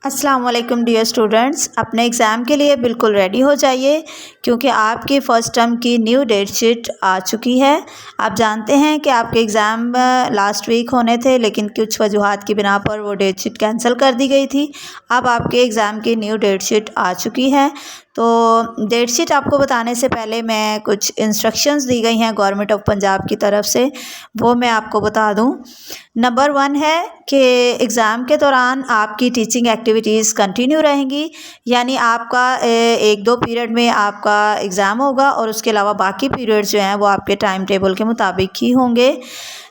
अस्सलाम वालेकुम dear students, अपने एग्ज़ाम के लिए बिल्कुल रेडी हो जाइए क्योंकि आपकी फ़र्स्ट टर्म की न्यू डेट शीट आ चुकी है। आप जानते हैं कि आपके एग्ज़ाम लास्ट वीक होने थे, लेकिन कुछ वजूहात की बिना पर वो डेट शीट कैंसिल कर दी गई थी। अब आपके एग्ज़ाम की न्यू डेट शीट आ चुकी है। तो डेट शीट आपको बताने से पहले मैं कुछ इंस्ट्रक्शंस दी गई हैं गवर्नमेंट ऑफ पंजाब की तरफ से, वो मैं आपको बता दूं। नंबर 1 है कि एग्ज़ाम के दौरान आपकी टीचिंग एक्टिविटीज़ कंटिन्यू रहेंगी, यानी आपका 1-2 पीरियड में आपका एग्ज़ाम होगा और उसके अलावा बाकी पीरियड्स जो हैं वो आपके टाइम टेबल के मुताबिक ही होंगे।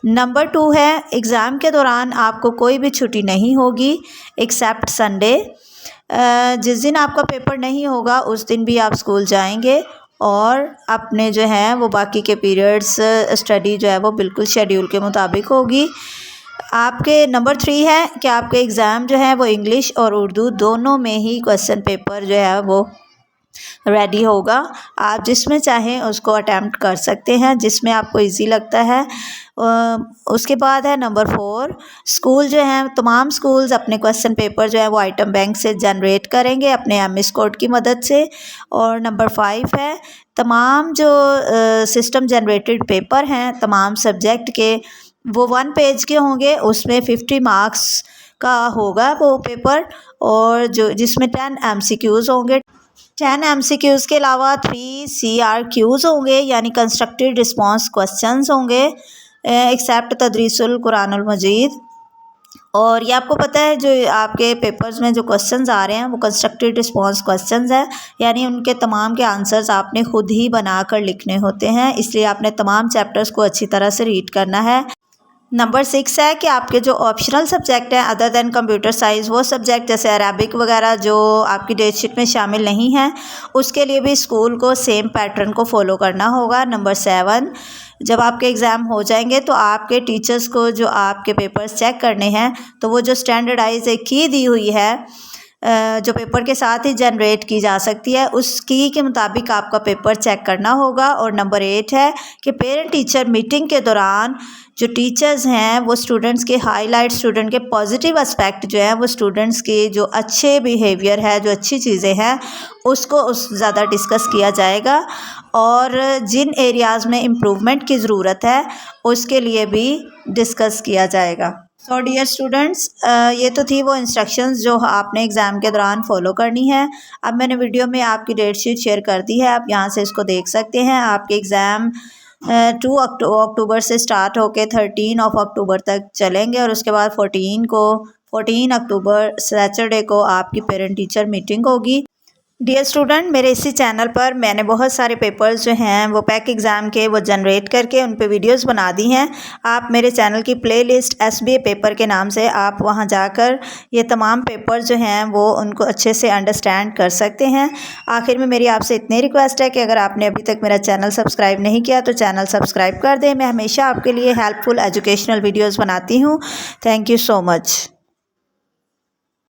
नंबर 2 है एग्ज़ाम के दौरान आपको कोई भी छुट्टी नहीं होगी एक्सेप्ट संडे। जिस दिन आपका पेपर नहीं होगा उस दिन भी आप स्कूल जाएंगे और अपने जो है वो बाकी के पीरियड्स स्टडी जो है वो बिल्कुल शेड्यूल के मुताबिक होगी। आपके नंबर 3 है कि आपके एग्ज़ाम जो है वो इंग्लिश और उर्दू दोनों में ही क्वेश्चन पेपर जो है वो रेडी होगा। आप जिसमें चाहें उसको अटैम्प्ट कर सकते हैं, जिसमें आपको इजी लगता है। उसके बाद है नंबर 4, स्कूल जो हैं तमाम स्कूल्स अपने क्वेश्चन पेपर जो है वो आइटम बैंक से जनरेट करेंगे अपने एमएस कोड की मदद से। और नंबर 5 है तमाम जो सिस्टम जनरेटेड पेपर हैं तमाम सब्जेक्ट के, वो 1 पेज के होंगे, उसमें 50 मार्क्स का होगा वो पेपर, और जो जिसमें 10 एमसीक्यूज़ होंगे। 10 एमसीक्यूज़ के अलावा 3 सीआरक्यूज़ होंगे, यानी कंस्ट्रक्टेड रिस्पांस क्वेश्चंस होंगे एक्सेप्ट तदरीसुल कुरानुल मजीद। और ये आपको पता है जो आपके पेपर्स में जो क्वेश्चंस आ रहे हैं वो कंस्ट्रक्टेड रिस्पांस क्वेश्चंस हैं, यानी उनके तमाम के आंसर्स आपने खुद ही बनाकर लिखने होते हैं, इसलिए आपने तमाम चैप्टर्स को अच्छी तरह से रीड करना है। नंबर 6 है कि आपके जो ऑप्शनल सब्जेक्ट हैं अदर दैन कंप्यूटर साइंस, वो सब्जेक्ट जैसे अरेबिक वगैरह जो आपकी डेट शीट में शामिल नहीं हैं, उसके लिए भी स्कूल को सेम पैटर्न को फॉलो करना होगा। नंबर 7, जब आपके एग्ज़ाम हो जाएंगे तो आपके टीचर्स को जो आपके पेपर्स चेक करने हैं तो वो जो स्टैंडर्डाइज एक की दी हुई है जो पेपर के साथ ही जनरेट की जा सकती है, उस की के मुताबिक आपका पेपर चेक करना होगा। और नंबर 8 है कि पेरेंट टीचर मीटिंग के दौरान जो टीचर्स हैं वो स्टूडेंट्स के हाईलाइट, स्टूडेंट के पॉजिटिव एस्पेक्ट जो है वो स्टूडेंट्स के जो अच्छे बिहेवियर है, जो अच्छी चीज़ें हैं उसको ज़्यादा डिस्कस किया जाएगा, और जिन एरियाज़ में इम्प्रूवमेंट की ज़रूरत है उसके लिए भी डिस्कस किया जाएगा। सो डियर स्टूडेंट्स, ये तो थी वो इंस्ट्रक्शंस जो आपने एग्ज़ाम के दौरान फॉलो करनी है। अब मैंने वीडियो में आपकी डेट शीट शेयर कर दी है, आप यहाँ से इसको देख सकते हैं। आपके एग्ज़ाम 2 अक्टूबर से स्टार्ट होके 13 अक्टूबर तक चलेंगे, और उसके बाद 14 अक्टूबर सैटरडे को आपकी पेरेंट टीचर मीटिंग होगी। डियर स्टूडेंट, मेरे इसी चैनल पर मैंने बहुत सारे पेपर्स जो हैं वो पैक एग्ज़ाम के वो जनरेट करके उन पे वीडियोस बना दी हैं। आप मेरे चैनल की प्लेलिस्ट एसबीए पेपर के नाम से आप वहां जाकर ये तमाम पेपर जो हैं वो उनको अच्छे से अंडरस्टैंड कर सकते हैं। आखिर में मेरी आपसे इतनी रिक्वेस्ट है कि अगर आपने अभी तक मेरा चैनल सब्सक्राइब नहीं किया तो चैनल सब्सक्राइब कर दें। मैं हमेशा आपके लिए हेल्पफुल एजुकेशनल वीडियोज़ बनाती हूँ। Thank you so much.